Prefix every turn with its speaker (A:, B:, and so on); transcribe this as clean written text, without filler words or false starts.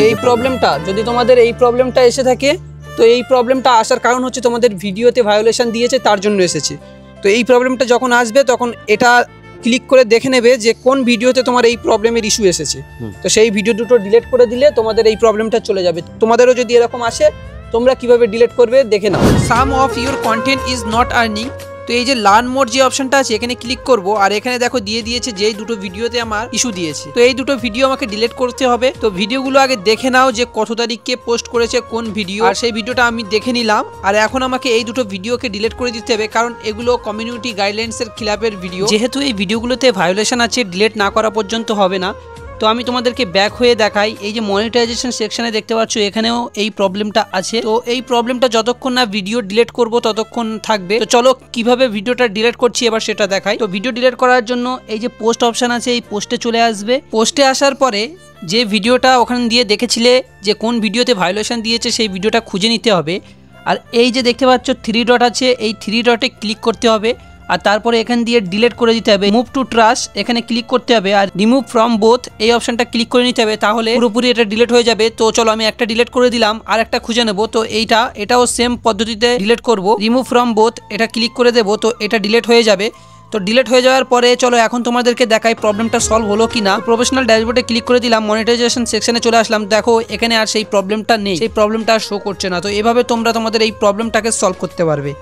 A: এই প্রবলেমটা যদি তোমাদের এই প্রবলেমটা এসে থাকে, তো এই প্রবলেমটা আসার কারণ হচ্ছে তোমাদের ভিডিওতে ভায়োলেশন দিয়েছে, তার জন্য এসেছে। তো এই প্রবলেমটা যখন আসবে তখন এটা ক্লিক করে দেখে নেবে যে কোন ভিডিওতে তোমার এই প্রবলেমের ইস্যু এসেছে। তো সেই ভিডিও দুটো ডিলিট করে দিলে তোমাদের এই প্রবলেমটা চলে যাবে। তোমাদেরও যদি এরকম আসে তোমরা কিভাবে ডিলিট করবে দেখে নাও। Some of your content is not earning. তো এই যে লার্ন মোর যে অপশনটা আছে এখানে ক্লিক করব, আর এখানে দেখো দিয়ে দিয়েছে যে এই দুটো ভিডিওতে আমার ইস্যু দিয়েছে। তো এই দুটো ভিডিও আমাকে ডিলিট করতে হবে। তো ভিডিওগুলো আগে দেখে নাও যে কত তারিখে পোস্ট করেছে কোন ভিডিও, আর সেই ভিডিওটা আমি দেখে নিলাম। আর এখন আমাকে এই দুটো ভিডিওকে ডিলিট করে দিতে হবে, কারণ এগুলো কমিউনিটি গাইডলাইন্সের খিলাফের ভিডিও। যেহেতু এই ভিডিওগুলোতে ভায়োলেশন আছে, ডিলিট না করা পর্যন্ত হবে না। তো আমি তোমাদেরকে ব্যাক হয়ে দেখাই। এই যে মনিটাইজেশন সেকশনে দেখতে পাচ্ছ এখানেও এই প্রবলেমটা আছে। তো এই প্রবলেমটা যতক্ষণ না ভিডিও ডিলিট করব ততক্ষণ থাকবে। তো চলো কিভাবে ভিডিওটা ডিলিট করছি এবার সেটা দেখাই। তো ভিডিও ডিলিট করার জন্য এই যে পোস্ট অপশন আছে, এই পোস্টে চলে আসবে। পোস্টে আসার পরে যে ভিডিওটা ওখানে দিয়ে দেখেছিলে যে কোন ভিডিওতে ভায়োলেশন দিয়েছে সেই ভিডিওটা খুঁজে নিতে হবে। আর এই যে দেখতে পাচ্ছ 3 ডট আছে, এই 3 ডটে ক্লিক করতে হবে, আর তারপরে এখান দিয়ে ডিলিট করে দিতে হবে। মুভ টু ট্রাশ এখানে ক্লিক করতে হবে, আর রিমুভ ফ্রম বোথ এই অপশনটা ক্লিক করে নিতে হবে, তাহলে পুরোপুরি এটা ডিলিট হয়ে যাবে। তো চলো আমি একটা ডিলিট করে দিলাম, আর একটা খুঁজে নেব। তো এটাও সেম পদ্ধতিতে ডিলিট করব। রিমুভ ফ্রম বোথ এটা ক্লিক করে দেবো, তো এটা ডিলিট হয়ে যাবে। তো ডিলিট হয়ে যাওয়ার পরে চলো এখন তোমাদেরকে দেখাই প্রবলেমটা সলভ হলো কিনা। প্রফেশনাল ড্যাশবোর্ডে ক্লিক করে দিলাম, মনিটাইজেশন সেকশনে চলে আসলাম। দেখো এখানে আর সেই প্রবলেমটা নেই, সেই প্রবলেমটা আর শো করছে না। তো এভাবে তোমরা তোমাদের এই প্রবলেমটাকে সলভ করতে পারবে।